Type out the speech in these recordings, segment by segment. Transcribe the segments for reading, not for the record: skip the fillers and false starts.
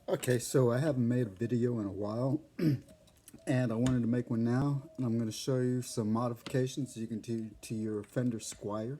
Okay, so I haven't made a video in a while, and I wanted to make one now, and I'm going to show you some modifications you can do to your Fender Squier,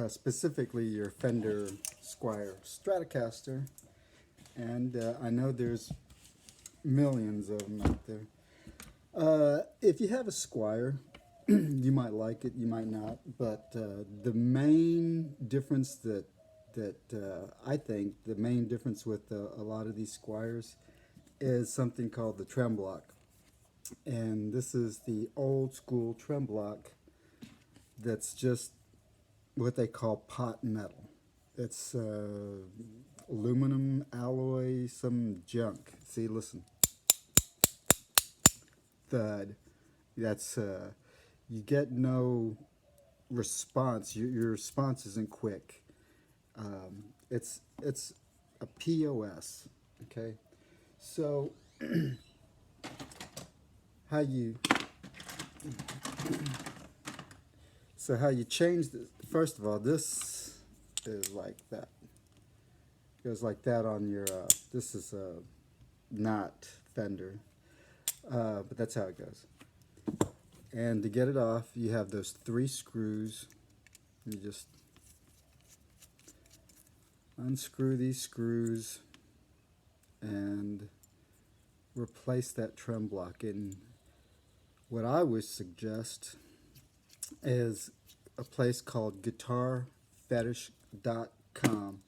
specifically your Fender Squier Stratocaster, and I know there's millions of them out there. If you have a Squier, you might like it, you might not, but the main difference that I think the main difference with a lot of these Squiers is something called the trem block, and this is the old school trem block that's just what they call pot metal. It's aluminum alloy, some junk. See, listen, thud. That's you get no response. Your response isn't quick. It's a POS. Okay, so how you change this? First of all, this is like that. Goes like that on your. This is not Fender, but that's how it goes. And to get it off, you have those 3 screws. You just unscrew these screws and replace that trem block. And what I would suggest is a place called guitarfetish.com,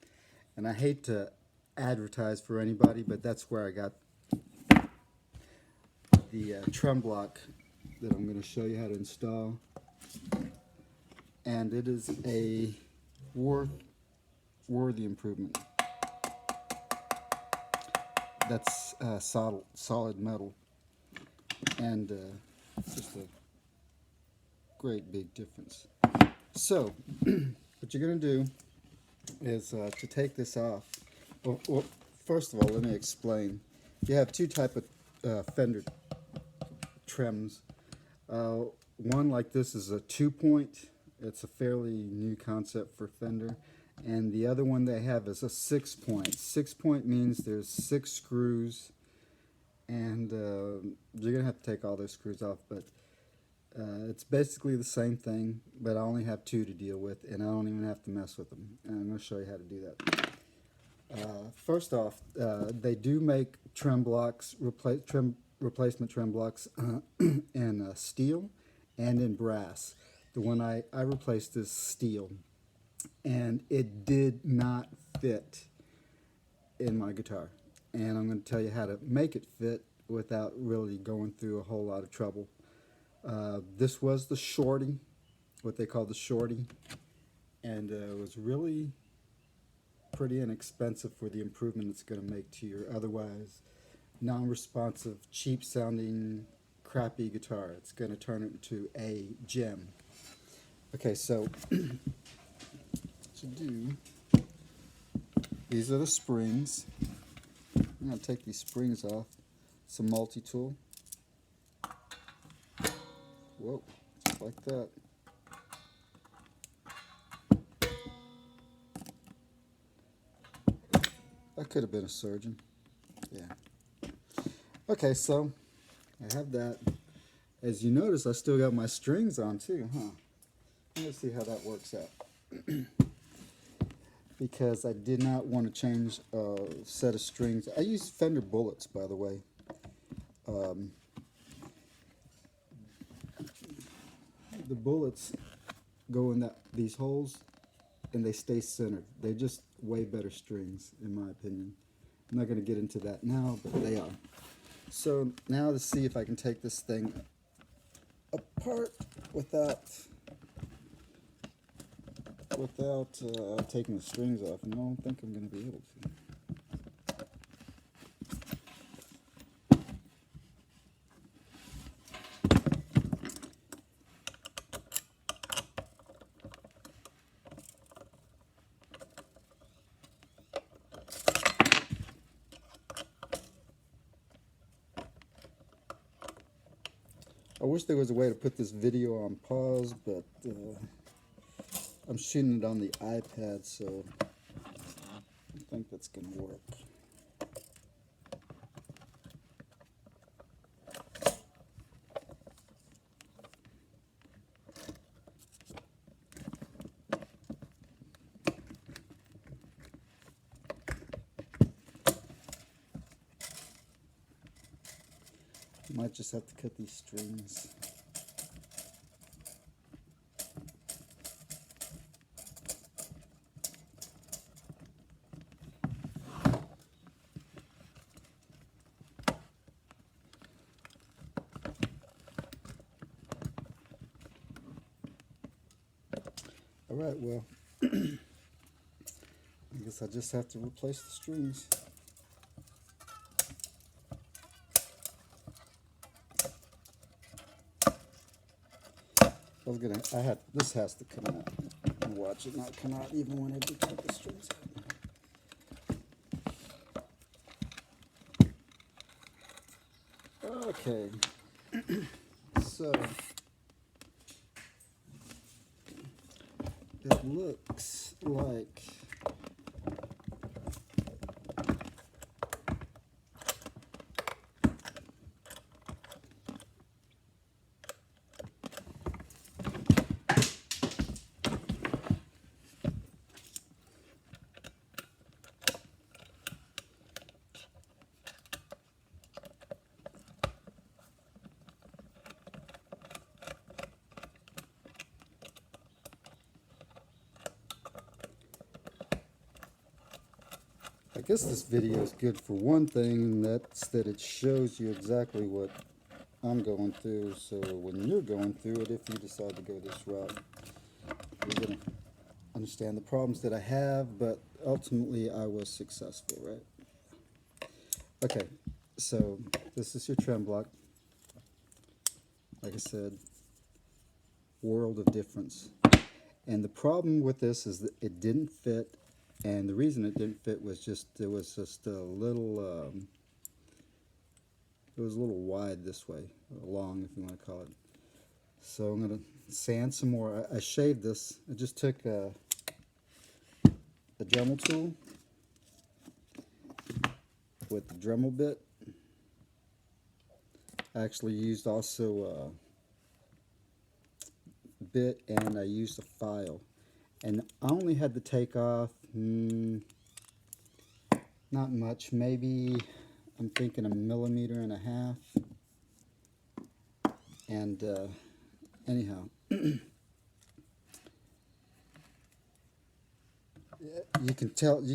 and I hate to advertise for anybody, but that's where I got the trem block that I'm going to show you how to install, and it is a worthy improvement. That's solid metal, and just a great big difference. So what you're going to do is to take this off. Well, first of all, let me explain. You have 2 type of Fender trims. One like this is a 2-point. It's a fairly new concept for Fender. And the other one they have is a 6-point. 6-point means there's 6 screws, and you're going to have to take all those screws off, but it's basically the same thing, but I only have 2 to deal with, and I don't even have to mess with them. And I'm going to show you how to do that. First off, they do make trem blocks, replacement trem blocks in steel and in brass. The one I replaced is steel, and it did not fit in my guitar. And I'm going to tell you how to make it fit without really going through a whole lot of trouble. This was the shorty, what they call the shorty, and it was really pretty inexpensive for the improvement it's going to make to your otherwise non-responsive, cheap-sounding, crappy guitar. It's going to turn it into a gem. Okay, so to do, these are the springs. I'm going to take these springs off. It's a multi-tool. Whoa, just like that. I could have been a surgeon. Yeah. Okay, so I have that. As you notice, I still got my strings on too, huh? Let's see how that works out. Because I did not want to change a set of strings. I use Fender bullets, by the way. The bullets go in these holes, and they stay centered. They're just way better strings, in my opinion. I'm not going to get into that now, but they are. So now let's see if I can take this thing apart without taking the strings off, and I don't think I'm going to be able to. I wish there was a way to put this video on pause, but I'm shooting it on the iPad, so I don't think that's going to work. Might just have to cut these strings. Alright, well, I guess I just have to replace the strings. This has to come out. And watch it not come out even when I do cut the strings out. Okay, so it looks like I guess this video is good for one thing, and that's that it shows you exactly what I'm going through. So when you're going through it, if you decide to go this route, you're going to understand the problems that I have, but ultimately I was successful, right? Okay, so this is your trem block. Like I said, world of difference. And the problem with this is that it didn't fit. And the reason it didn't fit was it was just a little, it was a little wide this way, or long if you want to call it. So I'm going to sand some more. I shaved this. I just took a Dremel tool with the Dremel bit. I actually used also a bit, and I used a file. And I only had to take off, not much, maybe I'm thinking 1.5 millimeters. And anyhow, you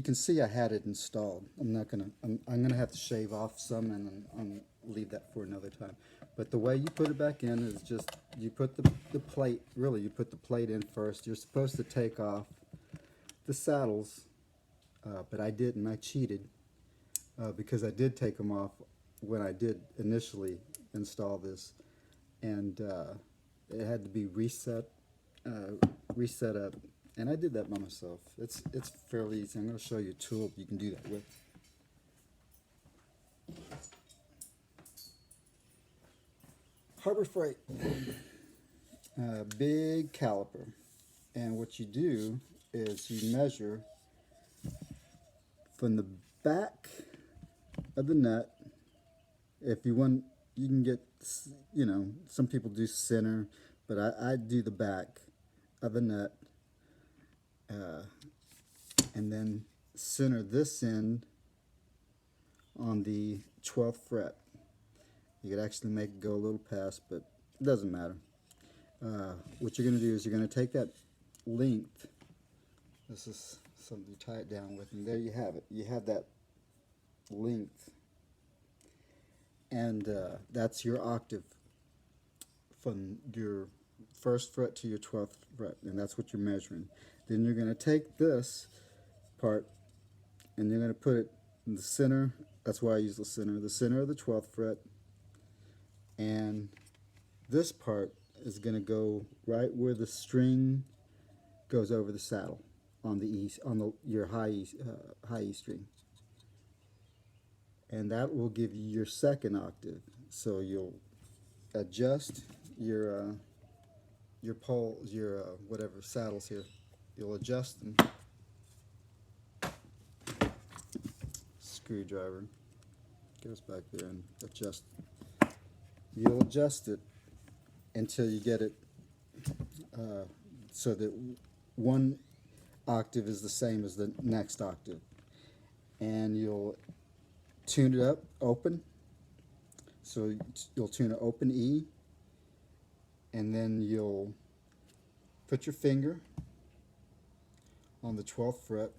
can see I had it installed. I'm gonna have to shave off some and leave that for another time. But the way you put it back in is just, you put the plate, really you put the plate in first. You're supposed to take off the saddles, but I didn't. I cheated because I did take them off when I did initially install this, and it had to be reset up, and I did that by myself. It's fairly easy. I'm going to show you a tool you can do that with. Harbor Freight, big caliper, and what you do is you measure from the back of the nut. If you want, you can get, some people do center, but I do the back of the nut, and then center this end on the 12th fret. You could actually make it go a little past, but it doesn't matter. What you're going to do is you're going to take that length. This is something you tie it down with, and there you have it. You have that length, and that's your octave from your 1st fret to your 12th fret, and that's what you're measuring. Then you're going to take this part, and you're going to put it in the center. That's why I use the center of the 12th fret. And this part is going to go right where the string goes over the saddle on your high E string, and that will give you your 2nd octave. So you'll adjust your poles, whatever saddles here. You'll adjust them. Screwdriver goes back there and adjust. You'll adjust it until you get it so that one octave is the same as the next octave. And you'll tune it up, open, So you'll tune an open E, and then you'll put your finger on the 12th fret,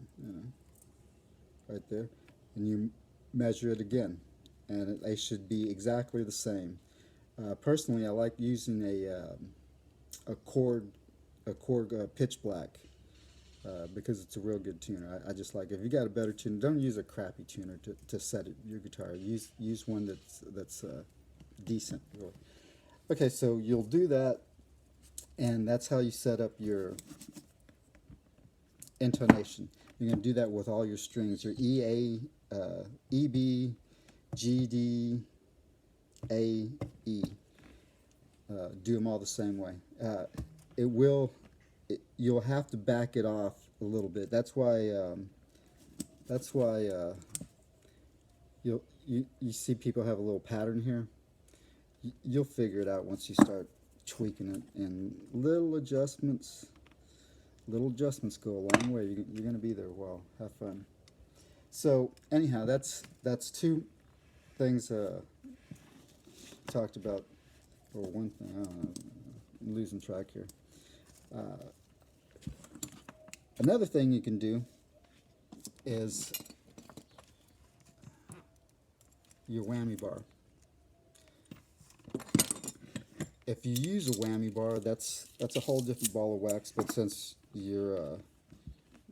right there, and you measure it again, and they should be exactly the same. Personally, I like using a chord pitch black because it's a real good tuner. I just like it. If you got a better tuner, don't use a crappy tuner to set your guitar. Use one that's decent, really. Okay, so you'll do that, and that's how you set up your intonation. You're going to do that with all your strings, your E, A, E, B, G, D, A, E. Do them all the same way. You'll have to back it off a little bit. That's why you see people have a little pattern here. You'll figure it out once you start tweaking it, and little adjustments go a long way. You're going to be there a while. Have fun. So anyhow, that's two things talked about, or one thing. I don't know. I'm losing track here. Another thing you can do is your whammy bar. If you use a whammy bar, that's a whole different ball of wax. But since you're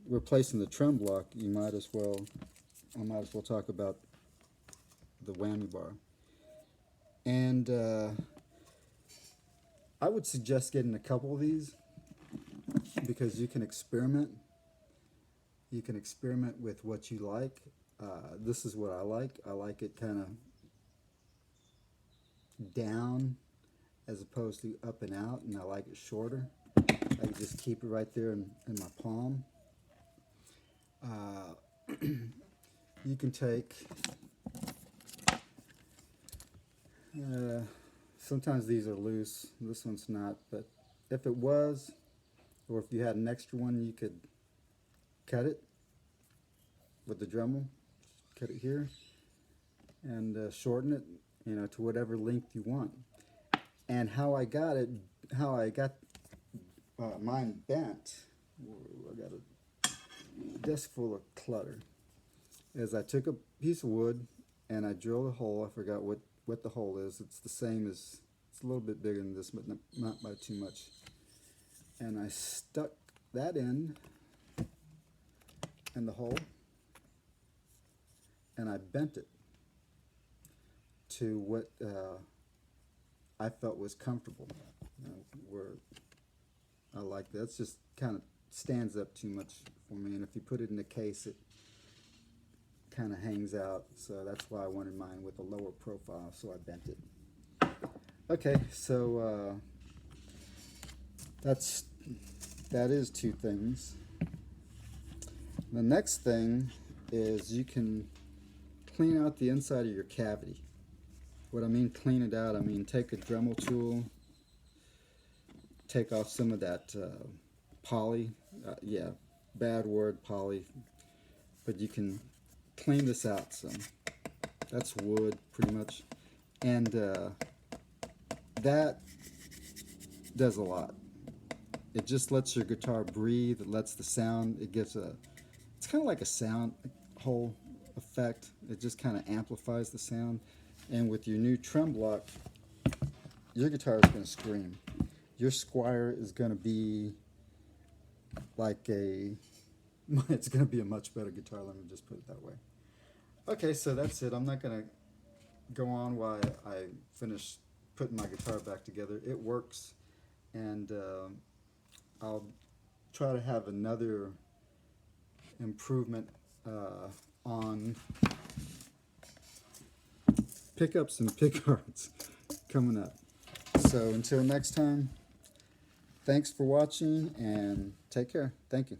replacing the trem block, I might as well talk about the whammy bar. And I would suggest getting a couple of these because you can experiment. You can experiment with what you like. This is what I like. I like it kind of down as opposed to up and out, and I like it shorter. I can just keep it right there in my palm. You can take, sometimes these are loose, this one's not, but if it was, or if you had an extra one, you could cut it with the Dremel, cut it here, and shorten it, to whatever length you want. And how I got mine bent, I got a desk full of clutter, is I took a piece of wood and I drilled a hole. I forgot what the hole is. It's the same as, it's a little bit bigger than this, but not by too much. And I stuck that in the hole, and I bent it to what I felt was comfortable, where I like that. It's just kind of stands up too much for me, and if you put it in a case, it kind of hangs out, so that's why I wanted mine with a lower profile, so I bent it. Okay, so that is two things. The next thing is you can clean out the inside of your cavity. What I mean clean it out, I mean take a Dremel tool, take off some of that poly, bad word, poly, but you can clean this out some. That's wood, pretty much, and that does a lot. It just lets your guitar breathe, it lets the sound, it's kind of like a sound hole effect. It just kind of amplifies the sound. And with your new trem block, your guitar is going to scream. Your Squire is going to be like it's going to be a much better guitar, let me just put it that way. Okay, so that's it. I'm not going to go on while I finish putting my guitar back together. It works, and I'll try to have another improvement on pickups and pickguards coming up. So until next time, thanks for watching and take care. Thank you.